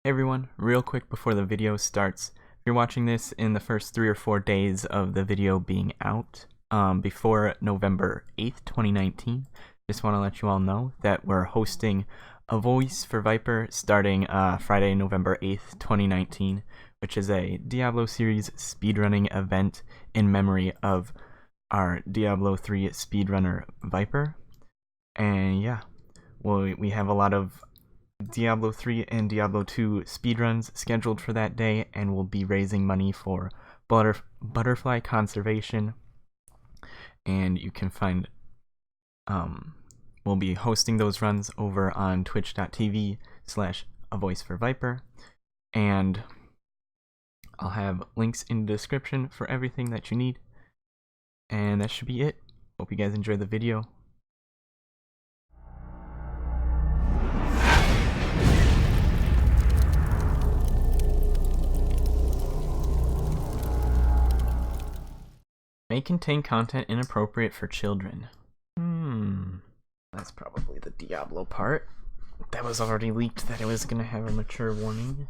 Hey everyone, real quick before the video starts, if you're watching this in the first 3 or 4 days of the video being out, before November 8th, 2019, just want to let you all know that we're hosting A Voice for Viper starting Friday, November 8th, 2019, which is a Diablo series speedrunning event in memory of our Diablo 3 speedrunner Viper. And yeah, we have a lot of Diablo 3 and Diablo 2 speedruns scheduled for that day, and we'll be raising money for butterfly conservation. And you can find, we'll be hosting those runs over on twitch.tv/avoiceforviper, and I'll have links in the description for everything that you need. And that should be it. Hope you guys enjoy the video. May contain content inappropriate for children. That's probably the Diablo part. That was already leaked that it was gonna have a mature warning.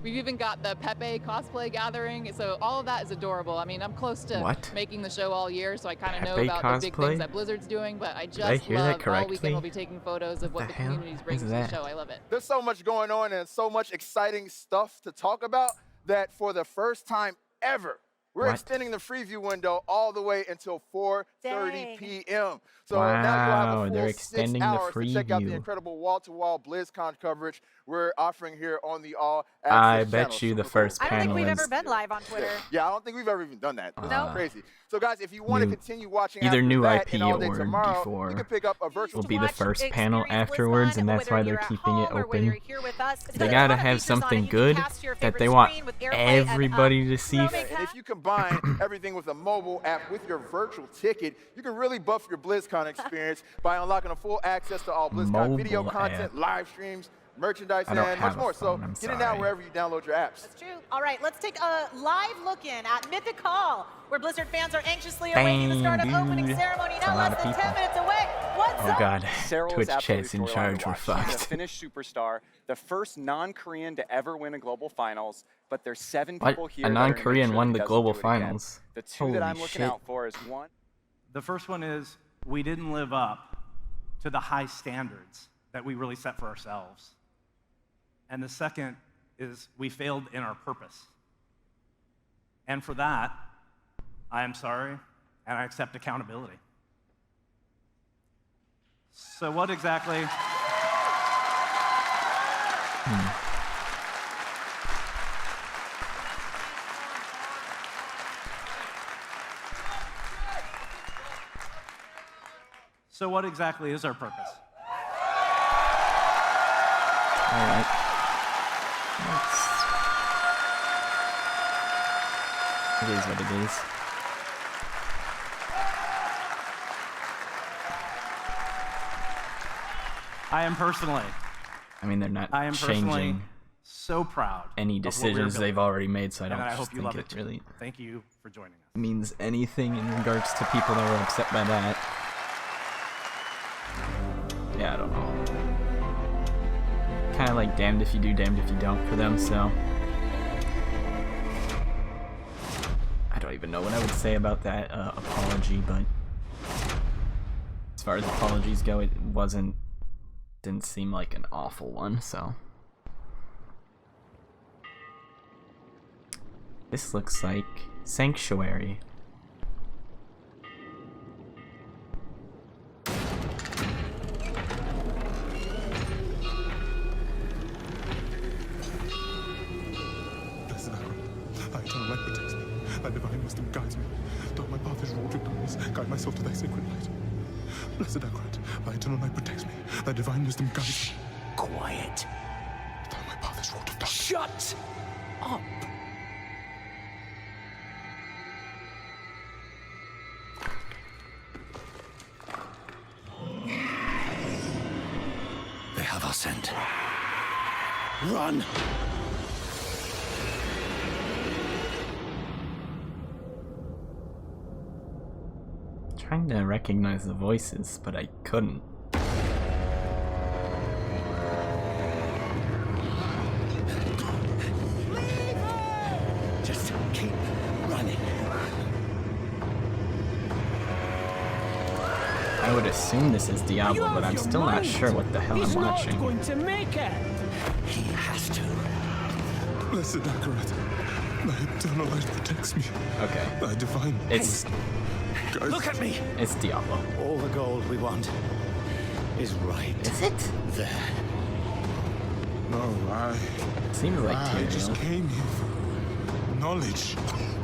We've even got the Pepe cosplay gathering, so all of that is adorable. I mean, I'm close to making the show all year, so I kind of know about the big things that Blizzard's doing, but I just love all weekend we'll be taking photos of what the community's bringing to the show. I love it. There's so much going on and so much exciting stuff to talk about that for the first time ever, we're extending the preview window all the way until 4:30 p.m. So now you'll have a full 6 hours to check out the incredible wall-to-wall Blizzcon coverage we're offering here on the All Access I bet channel. you the first panel I don't think we've ever been live on Twitter. Yeah, I don't think we've ever even done that. No. Crazy. So guys, if you want to continue watching either after new that IP and all day or tomorrow, before you can pick up a virtual will be the first panel afterwards, and that's why they're keeping it open. They gotta have something good that they want everybody to see. And if you combine everything with a mobile app with your virtual ticket, you can really buff your BlizzCon experience by unlocking a full access to all BlizzCon video content, live streams, merchandise, and much more. So get it now wherever you download your apps. That's true. All right, let's take a live look in at Mythic Hall, where Blizzard fans are anxiously awaiting the start of opening ceremony. Now less than 10 minutes away. What's up? Oh god, Twitch chat's in charge. We're fucked. She's a Finnish superstar, the first non-Korean to ever win a global finals. But there's 7 people here. A non-Korean won the global finals. The two that I'm looking out for is one. The first one is we didn't live up to the high standards that we really set for ourselves. And the second is we failed in our purpose. And for that, I am sorry, and I accept accountability. So what exactly... So what exactly is our purpose? All right. It is what it is. I am personally. I mean, they're not changing so proud any decisions they've already made, so I don't think it really Thank you for joining us. means anything in regards to people that were upset by that. Yeah, I don't know. Kind of like damned if you do, damned if you don't for them, so I don't even know what I would say about that apology, but as far as apologies go, it didn't seem like an awful one, so. This looks like Sanctuary. Thy eternal light protects me. Thy divine wisdom guides me. Though my path is wrought with darkness, guide myself to thy sacred light. Blessed Akrat, thy eternal light protects me. Thy divine wisdom guides me. Quiet. Though my path is wrought with darkness. Shut up. They have our scent. Run! Trying to recognize the voices, but I couldn't. assume this is Diablo, but I'm still not sure what the hell I'm watching. He's not going to make it. He has to. Blessed Akarat, thy eternal light protects me. Okay. Thy divine. It's. Look at me. It's Diablo. All the gold we want is right. Is it? There. No, Seems like I just came here for knowledge.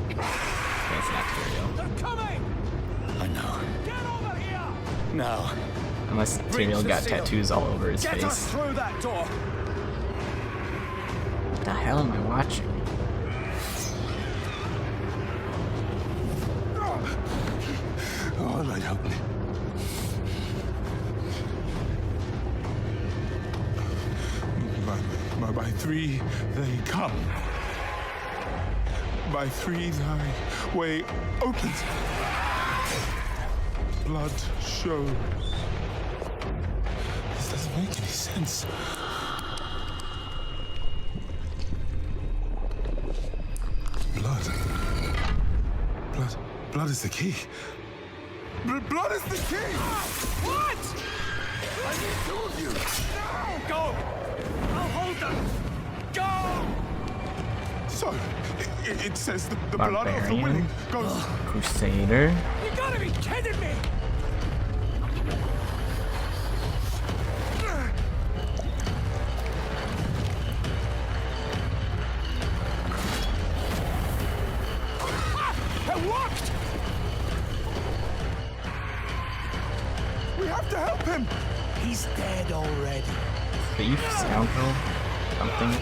It's not Tyrael. They're coming. I know. Get over here. Now. Unless Tyrael got tattoos all over his Get face. us through that door. What the hell am I watching? Oh, Lord, help me. By 3 they come. By 3 thy way opens. Blood show. This doesn't make any sense. Blood is the key. Blood is the key! What? I need 2 of you. No! Go! I'll hold them! Go! So, it says the blood of the willing goes... Crusader. You gotta be kidding me! It worked! We have to help him! He's dead already. Thief, scoundrel, something.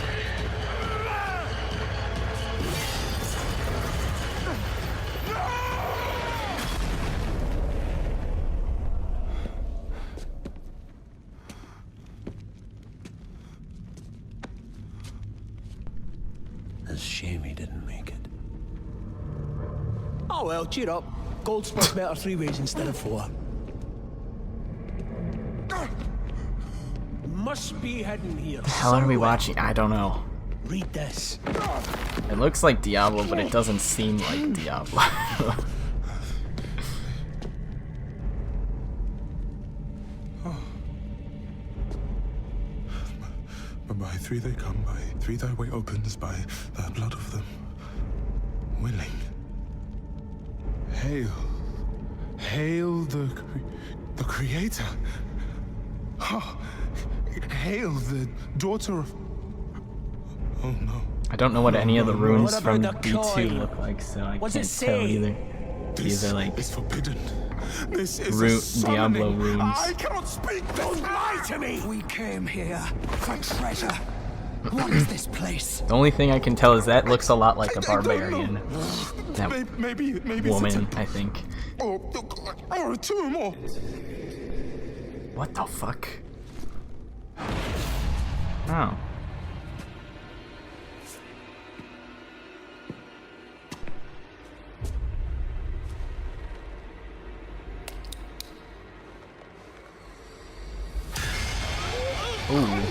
It's a shame he didn't make it. Oh well, cheer up. Gold's much better 3 ways instead of 4. Must be hidden here. The hell are we watching? I don't know. Read this. It looks like Diablo, but it doesn't seem like Diablo. By 3 they come, by 3 thy way opens, by the blood of them willing. Hail. Hail the Creator. Oh, hail the daughter of... Oh no. I don't know what any of the runes from B2 look like, so I can't tell either. These are like it's forbidden. This is Diablo runes. I cannot speak. Don't lie to me! We came here for treasure. What is this place? The only thing I can tell is that looks a lot like a barbarian. That maybe woman, I think. Or 2 more. What the fuck? Oh. Ooh.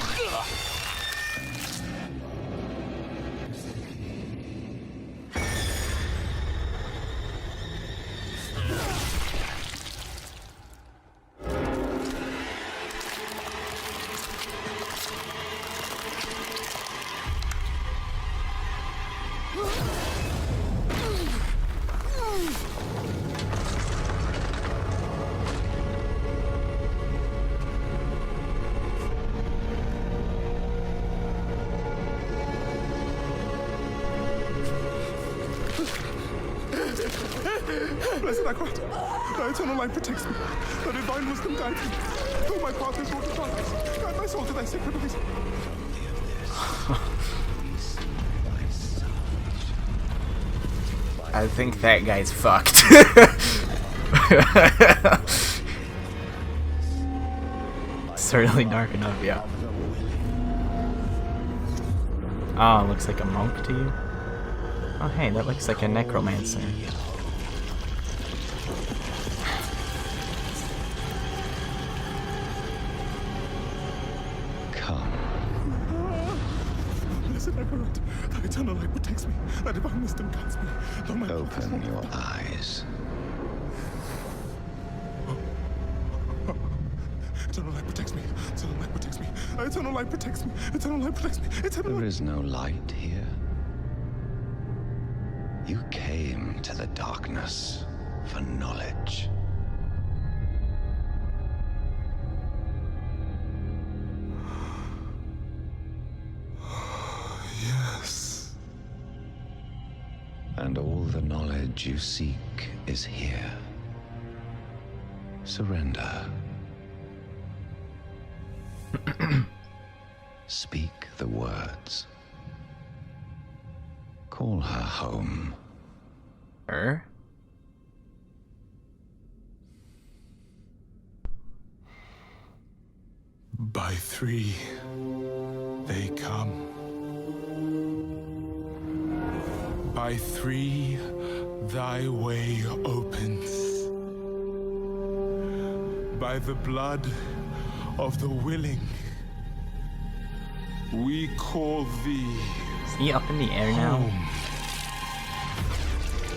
Blessed Akarat, thy eternal light protects me. Thy divine wisdom guides me. Though my path is wrought with darkness, guide my soul to thy sacred ways. I think that guy's fucked. Certainly dark enough, yeah. Oh, looks like a monk to you? Oh hey, that looks like a necromancer. Blessed Akarat, thy eternal light protects me. Thy divine wisdom guides me. Though my Open your eyes. Eternal light protects me. Eternal light protects me. Eternal light. There is no light here. You came to the darkness for knowledge. Yes. And all the knowledge you seek is here. Surrender. Speak the words. Call her home. Her? By 3, they come. By 3, thy way opens. By the blood of the willing, we call thee. Is he up in the air now? Home.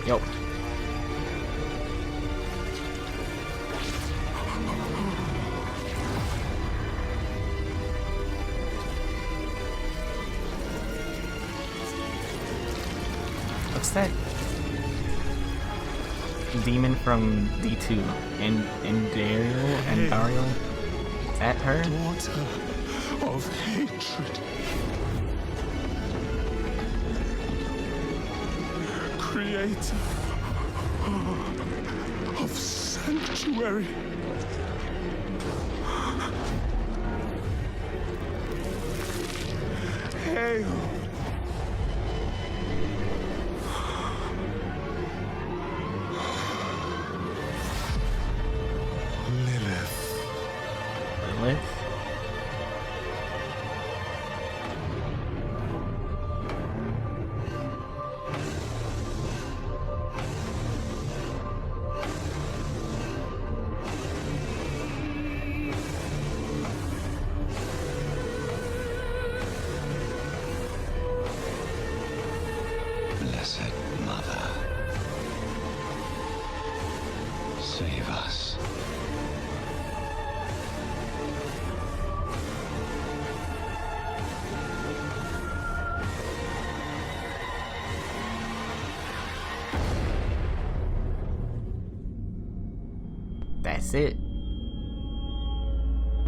Yo. What's that demon from D2? Dario? Is that her? Daughter of hatred. Creator of sanctuary. Hail. Lilith. Blessed Mother, save us. That's it.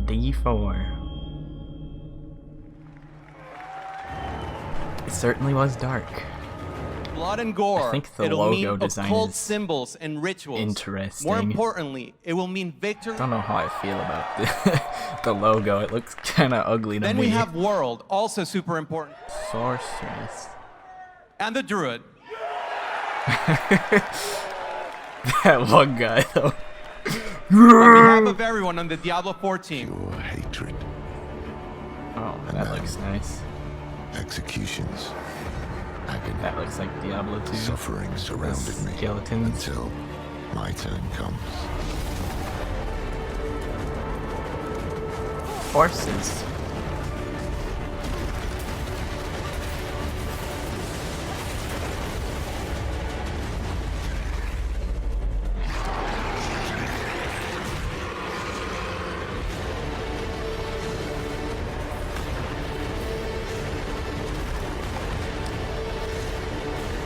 D4. It certainly was dark. Blood and gore. I think the It'll logo mean design occult is symbols and rituals. interesting. More importantly, it will mean victory. I don't know how I feel about the logo. It looks kind of ugly to me. Then we have world, also super important. Sorceress. And the druid. That one guy though. On behalf of everyone on the Diablo 4 team. Pure hatred. Oh, that looks nice. Executions. Agony. That looks like Diablo 2. Suffering surrounded me Skeletons. until my turn comes. Horses.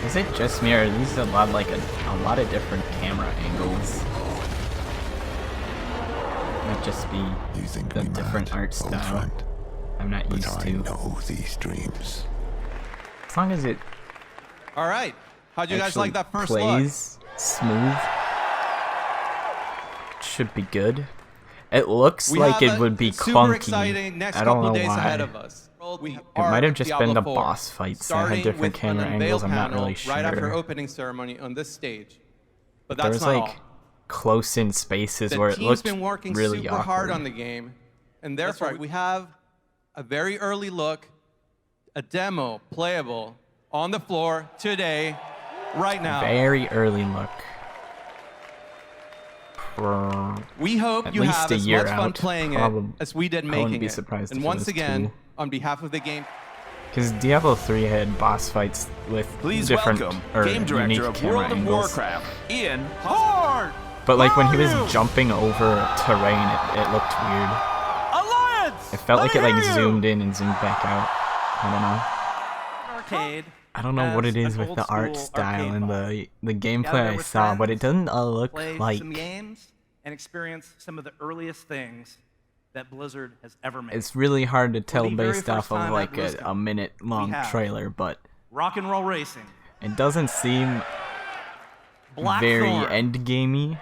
Is it just me, or these are a lot of different camera angles? Might just be the different art style I'm not used to. I know these dreams. As long as it All right. How'd you guys like that first plays smooth, should be good. It looks like it would be clunky. I don't know why. It might have just been the boss fights that had different camera angles. I'm not really sure. Right after opening ceremony on this stage, but there that's was not like all. close-in spaces where it looked been working really super awkward. hard on the game, and therefore we have a very early look, a demo playable on the floor today, right now. Very early look. We hope you have as much fun playing it as we did making it. Surprised and once again, on behalf of the game, because Diablo 3 had boss fights with different or game director unique of camera World of angles. Warcraft, Ian Hard. But like when he was jumping over terrain, it looked weird. Alliance. It felt like it like zoomed in and zoomed back out. I don't know. Arcade. I don't know what it is with the art style and the gameplay I saw, but it doesn't look like. Some games and experience some of the earliest things that Blizzard has ever made. It's really hard to tell based off of like a minute-long trailer, but rock and roll racing. It doesn't seem very endgamey.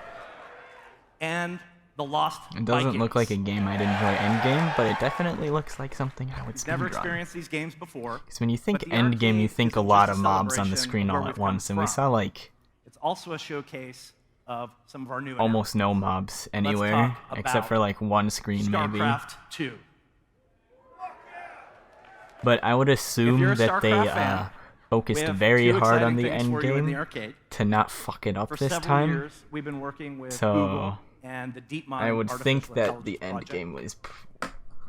And the Lost It doesn't Vikings. look like a game I'd enjoy endgame, but it definitely looks like something I would speedrun. Never experienced these games before. Because when you think endgame, you think a lot of mobs on the screen all at once, and we saw like it's also a showcase of some of our new almost no mobs anywhere, except for like one screen maybe. StarCraft 2. But I would assume that they focused very hard on the endgame to not fuck it up this time. Years, we've been working with so Google and the DeepMind I would think that the endgame was.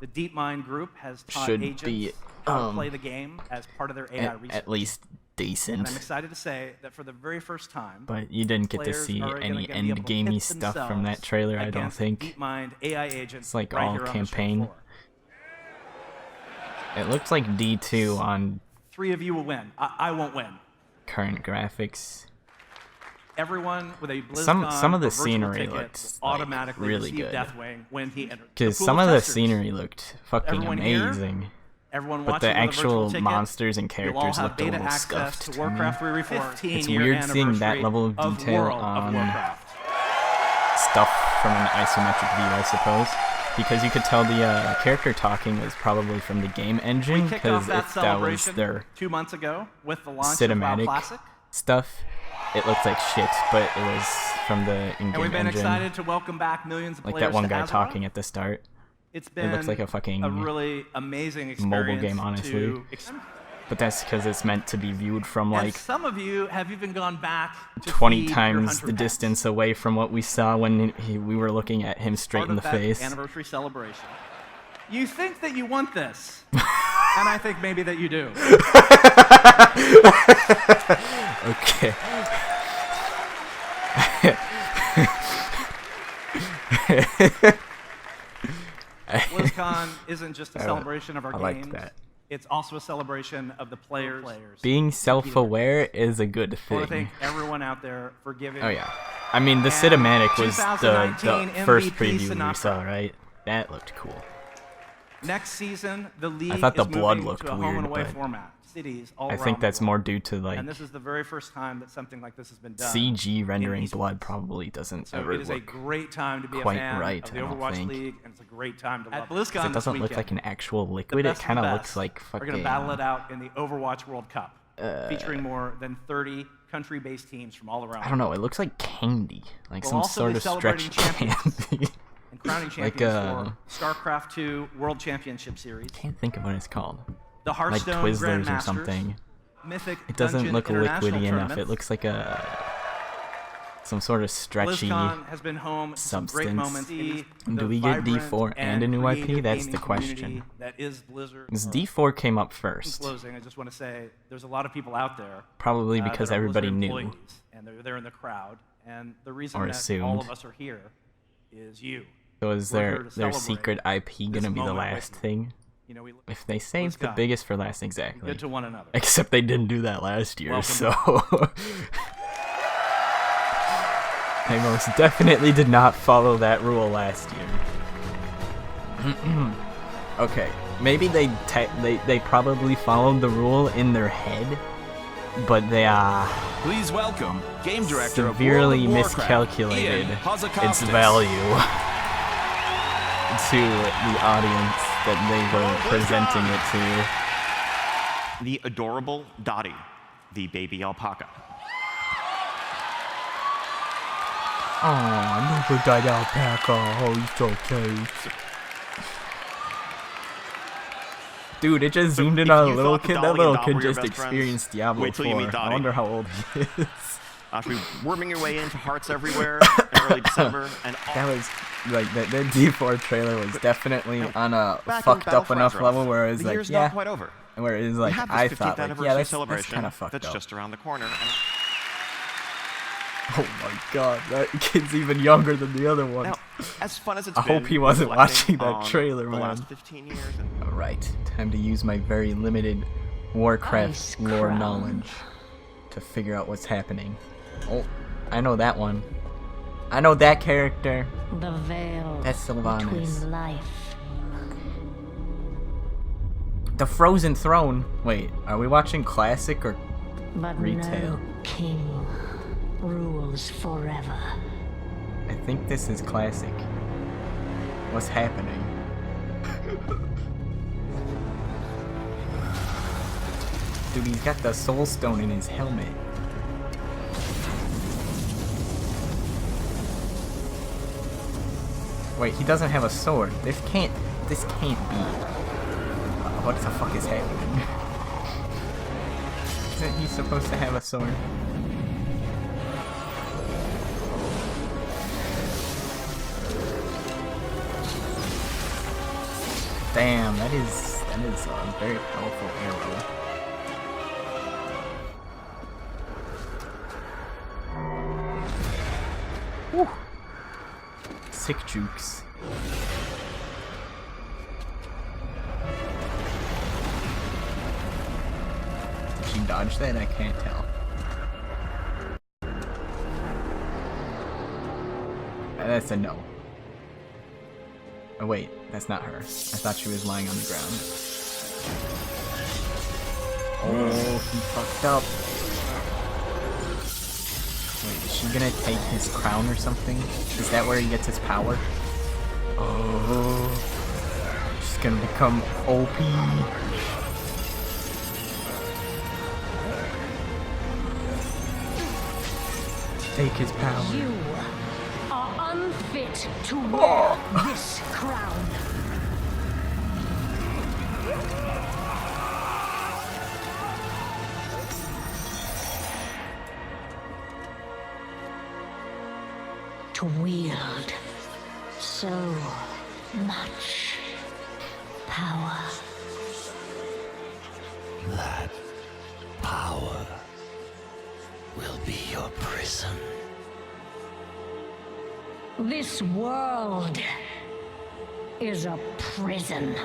The DeepMind group has taught should agents be how to play the game as part of their AI research. At least decent. And I'm excited to say that for the very first time. But you didn't get to see any endgamey stuff from that trailer, I don't think. DeepMind AI agents it's like all campaign. It looks like D2 on. 3 of you will win. I won't win. Current graphics. Everyone with a Blizzcon some of the or virtual scenery ticket looked automatically really receive good. Deathwing when he entered. Because some of the scenery looked fucking amazing. But the actual monsters and characters looked a little scuffed to me. It's weird seeing that level of detail on stuff from an isometric view, I suppose. Because you could tell the character talking was probably from the game engine, because if that was their 2 months ago with the launch cinematic of Classic stuff, it looked like shit, but it was from the in-game engine. And we've been excited to welcome back millions of players like that one guy to talking at the start. It's been it looks like a fucking really amazing experience mobile game, honestly. But that's because it's meant to be viewed from like. And some of you have even gone back to 20 times the distance away from what we saw when we were looking at him straight in the face. Anniversary celebration. You think that you want this, and I think maybe that you do. Okay. Blizzcon isn't just a celebration of our games. That. It's also a celebration of the players. Being self-aware is a good thing. I want to thank everyone out there for giving. Oh yeah. I mean, the cinematic was the first preview we saw, right? That looked cool. Next season, the league I thought the blood moving looked to a weird, home and away but format. Cities all I think that's more due to like. And this is the very first time that something like this has been done. CG rendering blood probably doesn't ever it is look a great time to be quite a fan right, of the Overwatch League, and it's a great time to love Blizzcon. It doesn't look like an actual liquid. It kind of looks like fucking. We're gonna battle it out in the Overwatch World Cup, featuring more than 30 country-based teams from all around. I don't know. It looks like candy, like some sort of stretched candy. And crowning champions for StarCraft 2 World Championship Series. Can't think of what it's called. The Hearthstone like Twizzlers Grandmasters, or something. Mythic it doesn't Dungeon look liquidy enough. It looks like some sort of stretchy has been home to some great moments. Do we get D4 and a new IP? That's the question. That is Blizzard. Because D4 came up first. In closing, I just want to say there's a lot of people out there. Probably because everybody knew. And they're there in the crowd. And the reason that all of us are here is you. So is their secret IP gonna be the last thing? You know, if they saved the biggest for last, exactly. Good to one another. Except they didn't do that last year, so they most definitely did not follow that rule last year. Okay, maybe they probably followed the rule in their head, but they please welcome game director severely miscalculated its value to the audience that they were presenting it to. The adorable Dottie, the baby alpaca. Oh, little Dottie alpaca. Oh, he's so cute. Dude, it just zoomed in on a little kid. That little kid just experienced Diablo 4. I wonder how old he is. After worming your way into Hearts Everywhere in early December, and that was like that D4 trailer was definitely on a fucked up enough level where it was like, yeah, quite over. Where it was like, I thought, like, yeah, that's kind of fucked up. That's just around the corner. Oh my god, that kid's even younger than the other one. Now, as fun as it's I been, hope he wasn't watching that on trailer, the man. last 15 years and Alright, time to use my very limited Warcraft lore knowledge to figure out what's happening. Oh, I know that one. I know that character. The veil That's Sylvanas. between life. The Frozen Throne. Wait, are we watching classic or But retail? no king rules forever. I think this is classic. What's happening? Dude, he's got the soul stone in his helmet. Wait, he doesn't have a sword. This can't be. What the fuck is happening? Isn't he supposed to have a sword? Damn, that is a very powerful arrow. Whew. Sick jukes. Did she dodge that? I can't tell. That's a no. Oh wait, that's not her. I thought she was lying on the ground. Oh, he fucked up. Wait, is she gonna take his crown or something? Is that where he gets his power? Oh, she's gonna become OP. Take his power. You are unfit to wear this crown. To wield so much power. That power will be your prison. This world is a prison.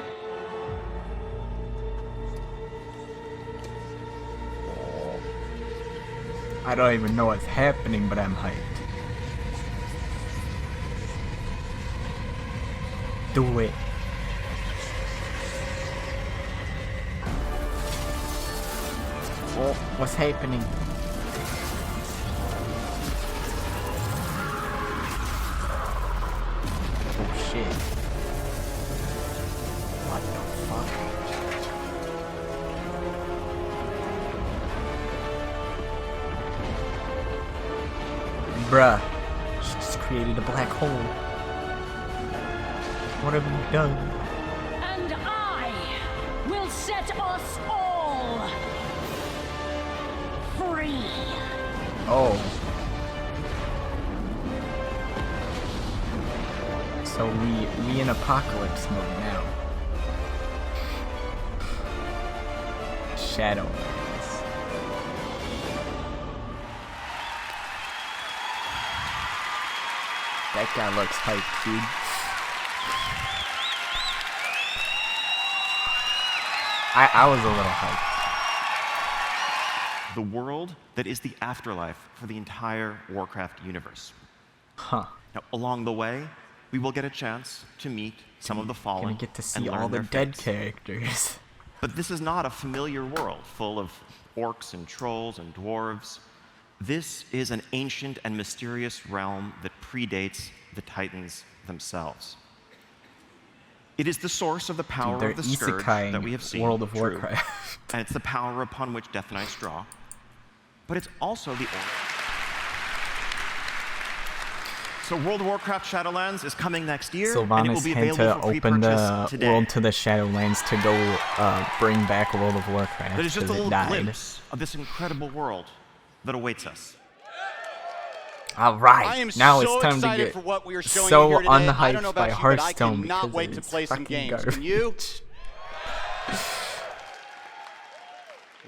I don't even know what's happening, but I'm hyped. Do it. Oh, what's happening? Oh shit. What the fuck? Bruh. She just created a black hole. What have you done? And I will set us all free. Oh. So we in apocalypse mode now. Shadowlands. That guy looks hyped, dude. I was a little hyped. the world that is the afterlife for the entire Warcraft universe. Huh. Now, along the way, we will get a chance to meet some of the fallen. Gonna get to see and learn all the their dead fates. characters. But this is not a familiar world full of orcs and trolls and dwarves. This is an ancient and mysterious realm that predates the Titans themselves. It is the source of the power of the Scourge that we have seen. World of true, Warcraft. and it's the power upon which Death Knights draw. But it's also the So World of Warcraft Shadowlands is coming next year, and it will Sylvanas be had available to for open pre-purchase the today. world to the Shadowlands to go bring back World of Warcraft. But it's just a little died. glimpse of this incredible world that awaits us. All right, I am now so it's time to excited get for what we are showing so you here today. I don't know unhyped by about you, but I Hearthstone cannot because wait to it's play some fucking games. garbage. Can you?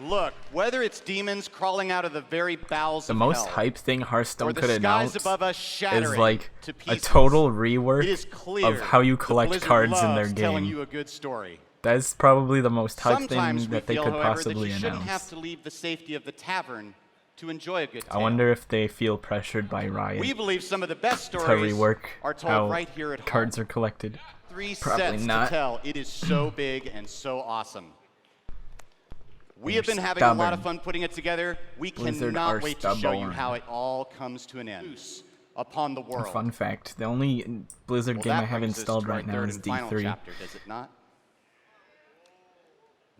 Look, whether it's demons crawling out of the very bowels the of most hell, hype thing Hearthstone could announce is like a total rework of how you collect cards in their game. You a good story. That's probably the most hype Sometimes thing that they could possibly that you shouldn't announce. have to leave the safety of the tavern to enjoy a good tale. I wonder if they feel pressured by Riot we believe some of the best stories to rework are told how right here at cards home. are collected. 3 Probably sets not. to tell. It is so big and so awesome. We have been having stubborn. a lot of fun putting it together. We cannot wait to show you how it all comes to an end. Upon the world. A fun fact, the only Blizzard game I have installed right now is D3. Chapter, does it not?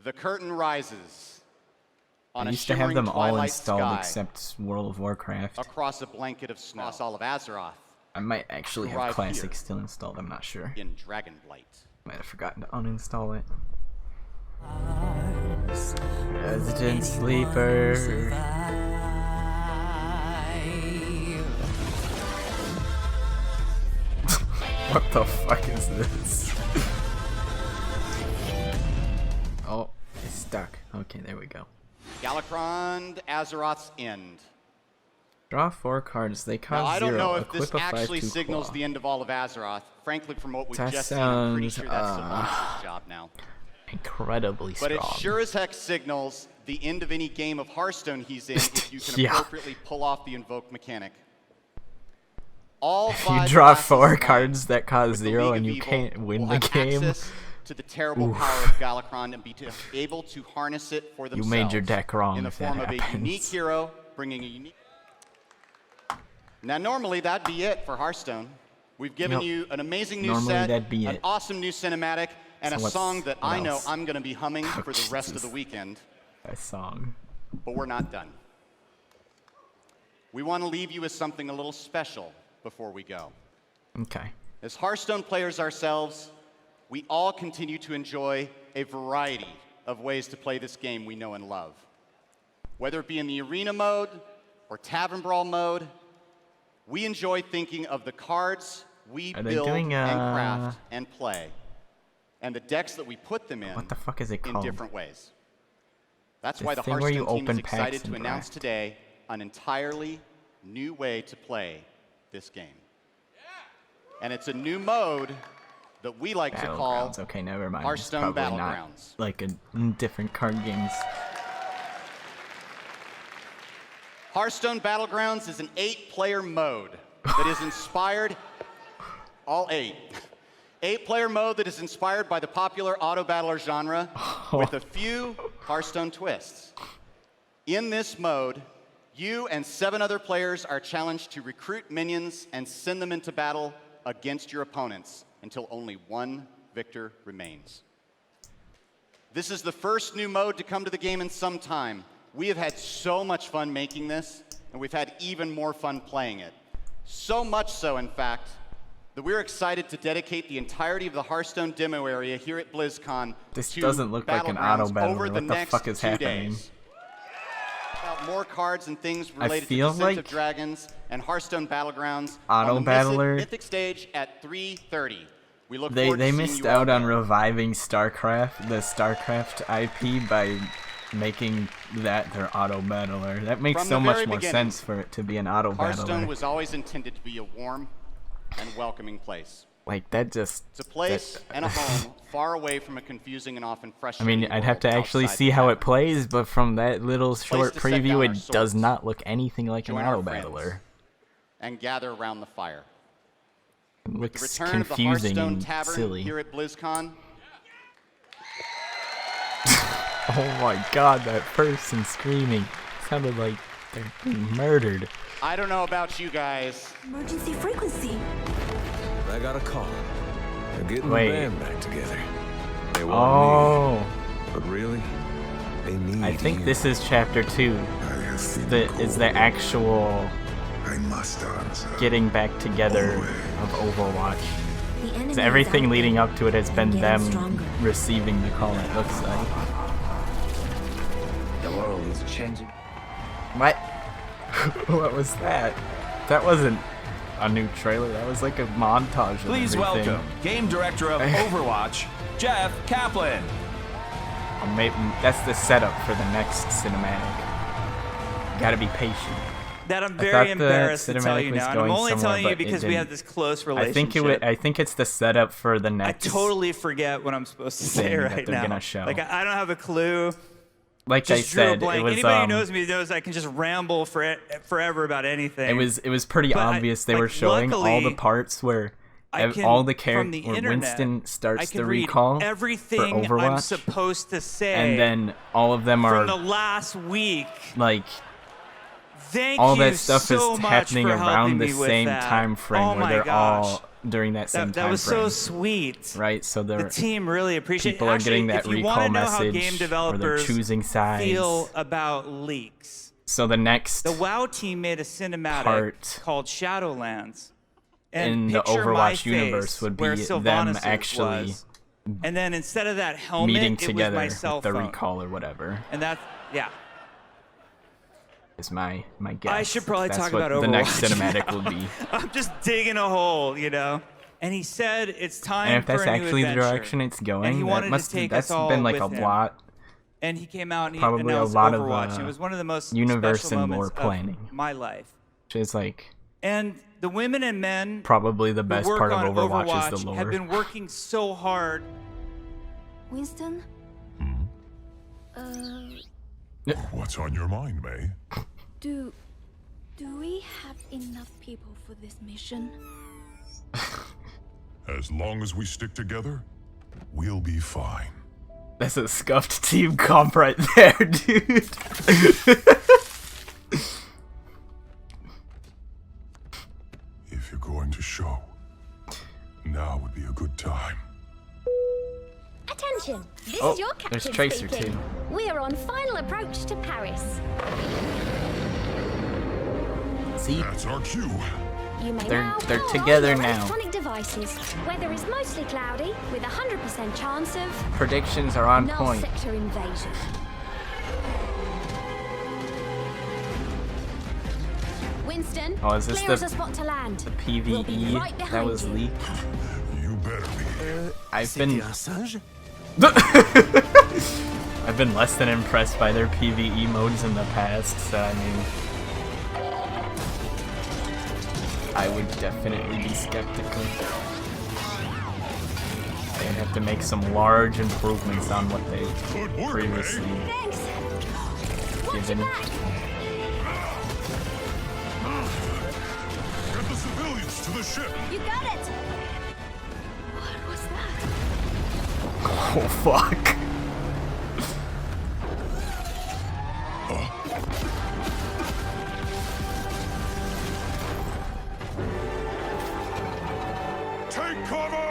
The curtain rises on I a used to have shimmering them all twilight installed sky except World of Warcraft. across a blanket of snow. Across all of Azeroth. I might actually have Arrive Classic here still installed, I'm not sure. in Dragonblight. Might have forgotten to uninstall it. Resident Sleeper. What the fuck is this? Oh, it's stuck. Okay, there we go. Galakrond, Azeroth's End. Draw 4 cards. They cost 0. Now, I don't know if Equip this a actually 5/2 signals claw. the end of all of Azeroth. Frankly, from what we've That just seen, I'm pretty sounds, sure that's Sylvanas' job now. Incredibly strong. But it sure as heck signals the end of any game of Hearthstone he's in if you can Yeah. appropriately pull off the invoke mechanic. All You 5 draw classes 4 of cards that cost with the 0 League and of you Evil can't win will the have game. access to the terrible Oof. power of Galakrond and be able to harness it for You themselves. made your deck wrong in the if that form of a happens. unique hero, bringing a unique. Now, normally that'd be it for Hearthstone. We've given Yep. you an amazing new Normally set, that'd be an it. awesome new cinematic, and So a what's- song that what I know else? I'm going to be humming Oh, for the rest of Jesus. the weekend. That song. But we're not done. We want to leave you with something a little special before we go. Okay. As Hearthstone players ourselves, we all continue to enjoy a variety of ways to play this game we know and love. Whether it be in the arena mode or tavern brawl mode, we enjoy thinking of the cards we Are they build doing, and craft and play, and the decks that we put them in What the fuck is it in called? different ways. That's The why the thing where you Hearthstone team is open excited packs to and announce craft. today an entirely new way to play this game. And it's a new mode that we like to call Battlegrounds. Okay, never mind. Hearthstone It's probably Battlegrounds. not like a different card games. Hearthstone Battlegrounds is an 8-player mode that is inspired, all 8. 8-player mode that is inspired by the popular auto battler genre with a few Hearthstone twists. In this mode, you and 7 other players are challenged to recruit minions and send them into battle against your opponents until only one victor remains. This is the first new mode to come to the game in some time. We have had so much fun making this, and we've had even more fun playing it. So much so, in fact, that we're excited to dedicate the entirety of the Hearthstone demo area here at Blizzcon This to doesn't look like an Battlegrounds auto battler. over the What the next fuck is 2 happening? days. About more cards and things related to feel Descent of like Dragons and Hearthstone Battlegrounds Auto on the Battler- Mythic stage at 3:30. We look They forward to seeing missed you all out on there. reviving StarCraft, the StarCraft IP, by making that their auto battler. That makes From so the much very more beginning, sense for it to be an auto Hearthstone battler. was always intended to be a warm and welcoming place. Like that just. It's a place and a home far away from a confusing and often I frustrating mean, I'd have world to actually outside see the how tavern. it plays, but from that little short to set down preview, our it does swords, not look anything like an join our auto friends, battler. and gather around the fire. It The looks return of the confusing Hearthstone and Tavern silly. here at BlizzCon. Oh my god, that person screaming sounded like they're being murdered. I don't know about you guys. Emergency frequency. I got a call. They're getting Wait. the band back together. They want me, but really, they need I think you. this is chapter 2. Is the actual getting back together of Overwatch. So everything leading up to it has been them receiving the call, it looks like. The world is changing. What? What was that? That wasn't a new trailer, that was like a montage of Please everything. welcome Game Director of Overwatch, Jeff Kaplan. That's the setup for the next cinematic. Gotta be patient. That I'm very embarrassed to tell you now, and I'm only telling you because we have this close relationship. I think it's the setup for the next. I totally forget what I'm supposed to say right now. Gonna show. Like I don't have a clue. Like I said, it was. Anybody who knows me knows I can just ramble forever about anything. It was pretty obvious they were showing all the parts where all the characters where Winston starts the recall everything for Overwatch, I'm supposed to say, and then all of them are from the last week. Like all that stuff is happening around the same time frame where they're all during that same time frame. That was so sweet. Right, so the team really appreciates. People are getting that recall message, game developers or they're choosing sides. Feel about leaks. So the WoW team made a cinematic called Shadowlands, and in the Overwatch universe would be them actually, and then instead of that helmet, meeting together it was my cell with the phone. recall or whatever. And that's is my guess. I should probably talk about Overwatch. The next cinematic will be. I'm just digging a hole, you know. And he said it's time for a new adventure. And if that's actually the direction it's going, and he wanted to take us all been like with a him. lot. And he came out and he probably announced a lot Overwatch. Of it was one of the most universe special and lore moments planning. of my life. Which is like. And the women and men probably the best part of Overwatch is the lore. Have been working so hard. Winston? What's on your mind, May? Do we have enough people for this mission? As long as we stick together, we'll be fine. That's a scuffed team comp right there, dude. If you're going to show, now would be a good time. Attention! This is your captain there's Tracer speaking. too. We are on final approach to Paris. See? That's our cue. You may they're now together your now. Electronic devices. Weather is mostly cloudy with 100% chance of predictions are on null point. Sector invasion. Winston, is this clear as a spot to land. The PvE we'll be right that was you. leaked? You better be. I've been less than impressed by their PvE modes in the past, so I mean, I would definitely be skeptical. They'd have to make some large improvements on what they've previously given. Get the civilians to the ship. You got it. What was that? Oh fuck. Take cover!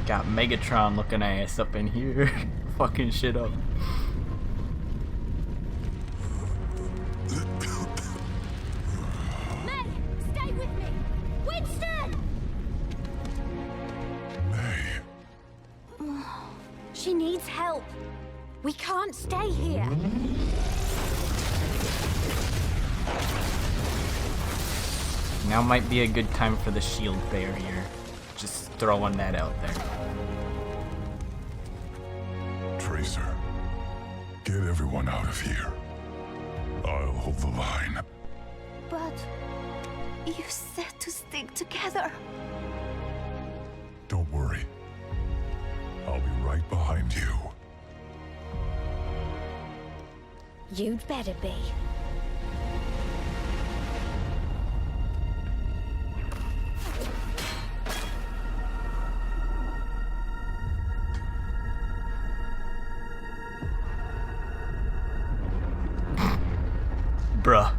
Got Megatron looking ass up in here. Fucking shit up. May, stay with me. Winston! May. She needs help. We can't stay here. Now might be a good time for the shield barrier. Just throwing that out there. Tracer, get everyone out of here. I'll hold the line. But you said to stick together. Don't worry. I'll be right behind you. You'd better be. Bruh,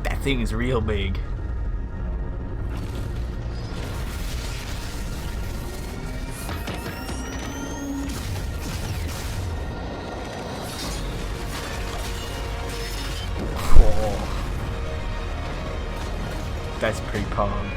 that thing is real big. Oh. That's pretty pog.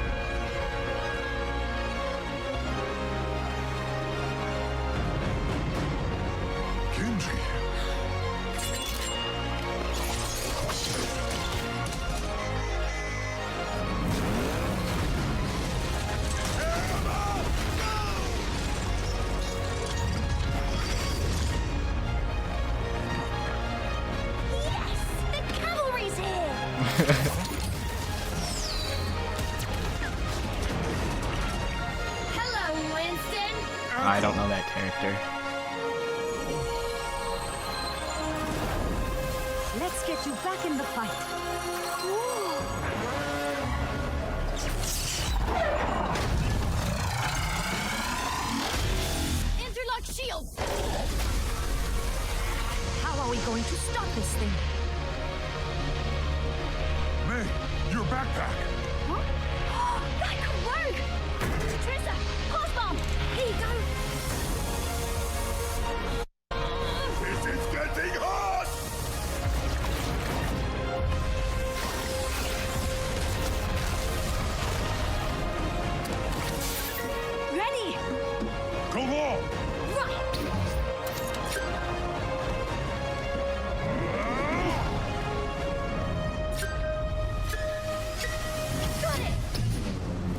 Hello, Winston. I don't know that character. Let's get you back in the fight. Interlock shield. How are we going to stop this thing? May, your backpack. Huh? That could work. Trissa, pulse bomb. Here you go. This is getting hot! Ready. Go on! Right. Got it.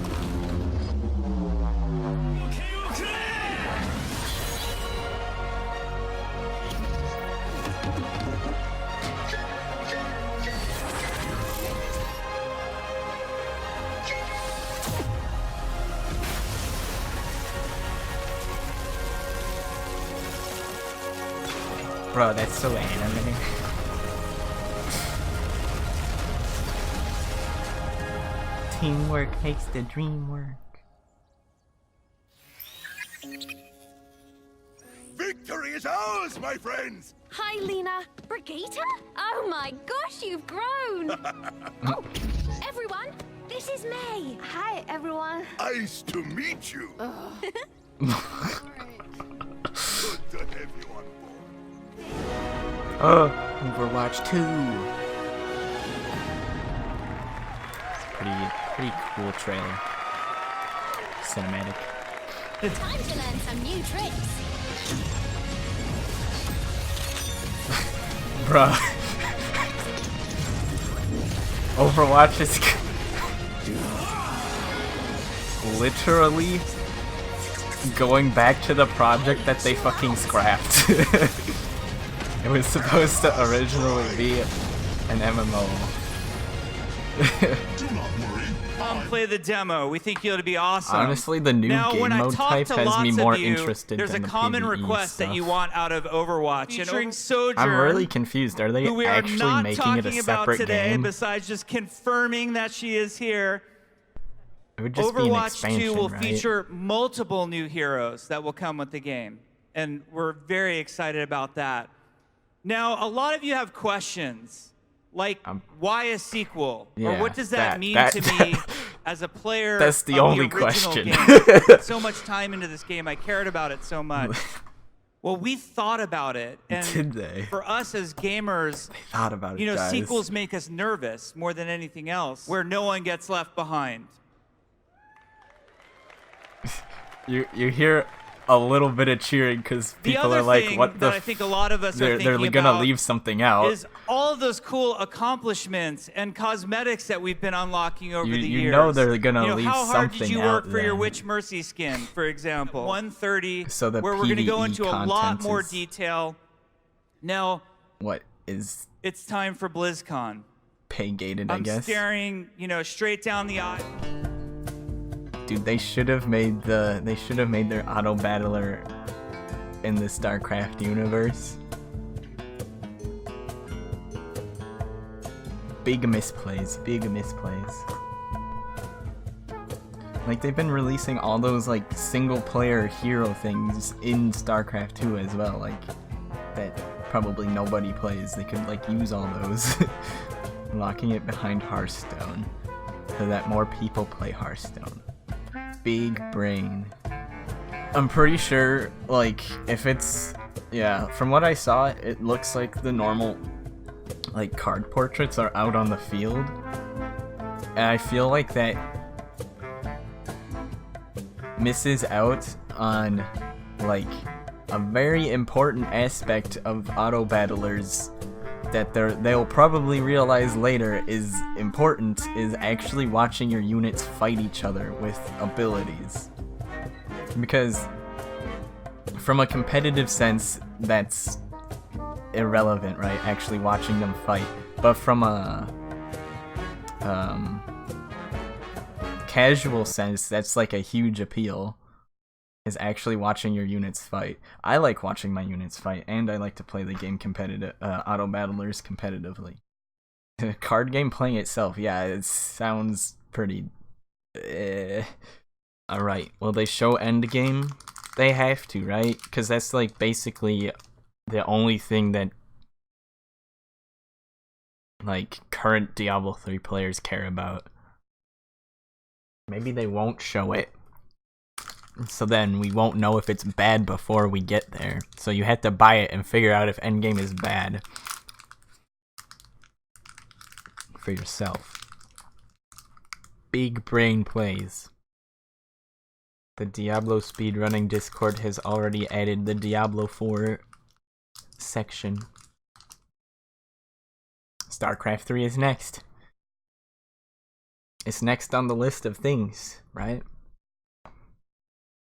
Bro, that's so anime. Teamwork makes the dream work. Victory is ours, my friends! Hi, Lena. Brigitte? Oh my gosh, you've grown! Oh, everyone, this is May. Hi, everyone. Nice to meet you. Good to have you on board. Overwatch 2. Pretty cool trailer. Cinematic. Time to learn some new tricks. Bruh. Overwatch is literally going back to the project that they fucking scrapped. It was supposed to originally be an MMO. Play the demo. We think it'll be awesome. Honestly, the new game mode type has me more interested there's than a the common PvE request stuff. that you want out of Overwatch. Featuring Sojourn, I'm really confused. Are they who we are actually not making it a talking about separate today, game? besides just confirming that she is here. It would just be an Overwatch expansion, 2 will right? feature multiple new heroes that will come with the game, and we're very excited about that. Now, a lot of you have questions, like why a sequel, or yeah, what does that mean that- to me as a player? That's the of only the original question. Game? I put so much time into this game. I cared about it so much. Well, we thought about it, and Did they? for us as gamers, They thought about it, you know, guys. sequels make us nervous more than anything else, where no one gets left behind. You hear a little bit of cheering because The people other are like, thing "What the?" that I think a lot of us are they're thinking gonna about leave something out. is all of those cool accomplishments and cosmetics that we've been unlocking over the years. You know they're gonna you know, leave how hard did something you out work for your then. Witch Mercy skin, for example? 130, So the where we're going to go PvE into a lot content more is- detail. Now, What is it's time for BlizzCon. pay-gated? I I'm guess. staring, you know, straight down the eye. Dude, they should have made their auto battler in the StarCraft universe. Big misplays. Like, they've been releasing all those like single player hero things in StarCraft 2 as well, like that probably nobody plays. They could like use all those. Locking it behind Hearthstone so that more people play Hearthstone. Big brain. I'm pretty sure, like, if it's, yeah, from what I saw, it looks like the normal, like, card portraits are out on the field. And I feel like that misses out on, like, a very important aspect of auto battlers that they'll probably realize later is important, is actually watching your units fight each other with abilities. Because from a competitive sense, that's irrelevant, right? Actually watching them fight. But from a casual sense, that's like a huge appeal, is actually watching your units fight. I like watching my units fight, and I like to play the game auto battlers competitively. The card game playing itself, yeah, it sounds pretty Alright, will they show endgame? They have to, right? Because that's like basically the only thing that like current Diablo 3 players care about. Maybe they won't show it. So then we won't know if it's bad before we get there. So you have to buy it and figure out if endgame is bad for yourself. Big brain plays. The Diablo speedrunning Discord has already added the Diablo 4 section. StarCraft 3 is next. It's next on the list of things, right?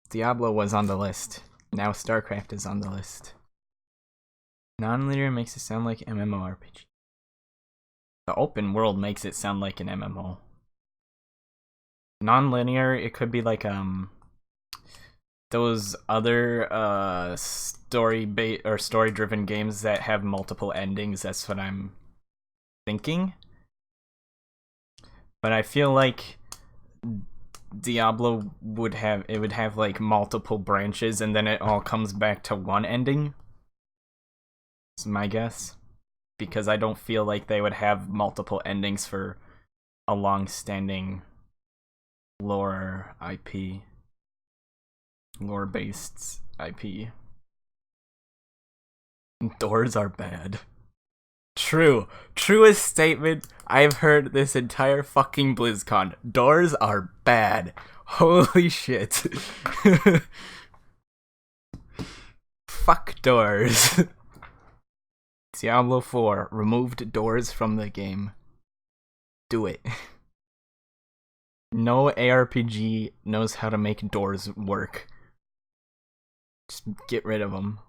Diablo was on the list. Now StarCraft is on the list. Non-linear makes it sound like MMORPG. The open world makes it sound like an MMO. Non-linear, it could be like those other story-driven games that have multiple endings. That's what I'm thinking. But I feel like Diablo would have like multiple branches and then it all comes back to one ending. That's my guess. Because I don't feel like they would have multiple endings for a long-standing lore IP. Lore-based IP. Doors are bad. True. Truest statement I've heard this entire fucking BlizzCon. Doors are bad. Holy shit. Fuck doors. Diablo 4 removed doors from the game. Do it. No ARPG knows how to make doors work. Just get rid of them.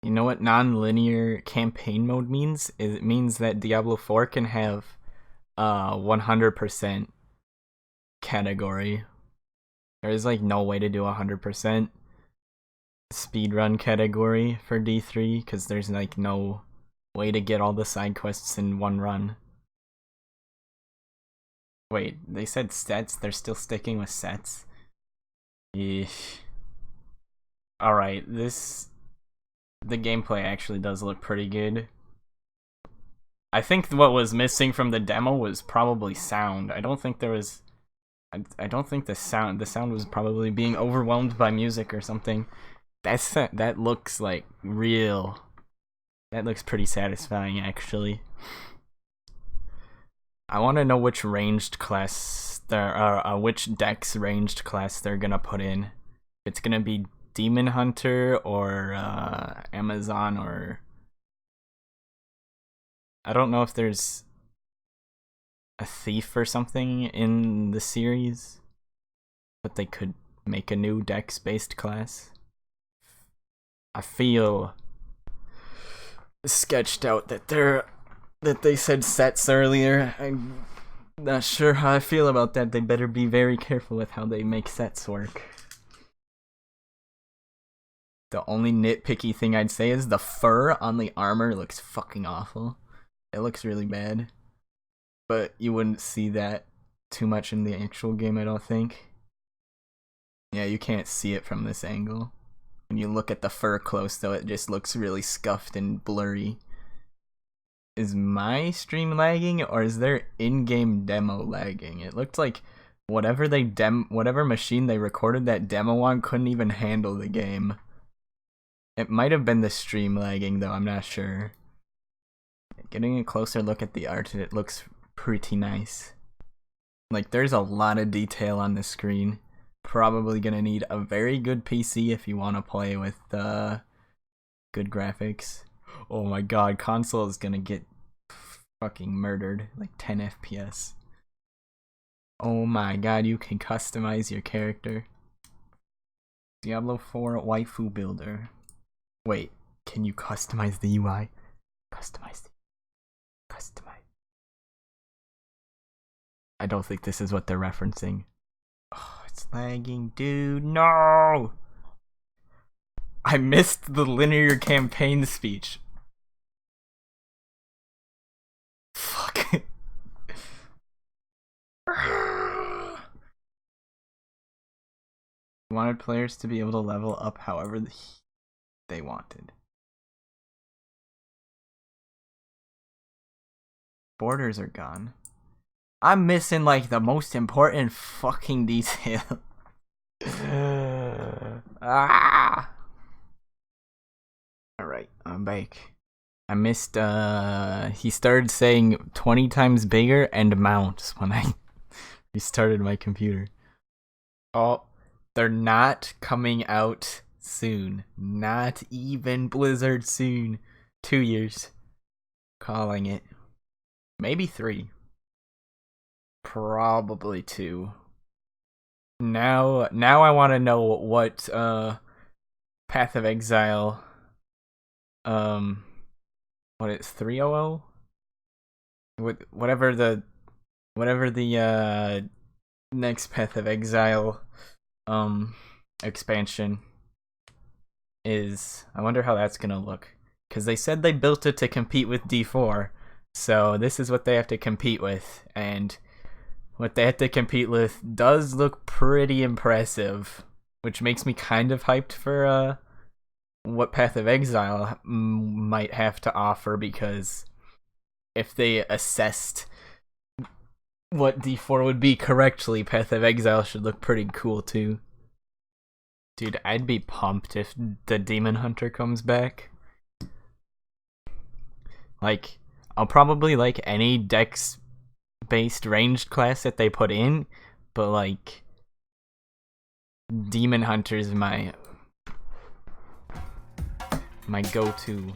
You know what non-linear campaign mode means? It means that Diablo 4 can have 100% category. There is like no way to do 100% speedrun category for D3 because there's like no way to get all the side quests in one run. Wait, they said sets? They're still sticking with sets? Eesh. Alright, the gameplay actually does look pretty good. I think what was missing from the demo was probably sound. I don't think there was... I don't think the sound was probably being overwhelmed by music or something. That looks like real. That looks pretty satisfying, actually. I want to know which ranged class which dex ranged class they're gonna put in. If it's gonna be Demon Hunter or Amazon or I don't know if there's a thief or something in the series, but they could make a new dex-based class. I feel sketched out that they said sets earlier. I'm not sure how I feel about that. They better be very careful with how they make sets work. The only nitpicky thing I'd say is the fur on the armor looks fucking awful. It looks really bad. But you wouldn't see that too much in the actual game, I don't think. Yeah, you can't see it from this angle. When you look at the fur close, though, it just looks really scuffed and blurry. Is my stream lagging, or is their in-game demo lagging? It looked like whatever machine they recorded that demo on couldn't even handle the game. It might have been the stream lagging, though, I'm not sure. Getting a closer look at the art, it looks pretty nice. Like, there's a lot of detail on the screen. Probably gonna need a very good PC if you want to play with good graphics. Oh my god, console is gonna get fucking murdered. Like 10 FPS. Oh my god, you can customize your character. Diablo 4 waifu builder. Wait, can you customize the UI? Customize. I don't think this is what they're referencing. Oh, it's lagging, dude. No! I missed the linear campaign speech. Fuck. Wanted players to be able to level up however they wanted. Borders are gone. I'm missing like the most important fucking detail. Ah! Alright, I'm back. I missed, he started saying 20 times bigger and mounts when I restarted my computer. Oh, they're not coming out soon. Not even Blizzard soon. 2 years. Calling it. Maybe 3. Probably 2. Now I want to know what Path of Exile what it's 300? Whatever the next Path of Exile expansion is. I wonder how that's gonna look, because they said they built it to compete with D4, so this is what they have to compete with, and what they have to compete with does look pretty impressive, which makes me kind of hyped for what Path of Exile might have to offer, because if they assessed what D4 would be correctly, Path of Exile should look pretty cool too. Dude, I'd be pumped if the Demon Hunter comes back. Like, I'll probably like any dex-based ranged class that they put in, but like, Demon Hunter is my go-to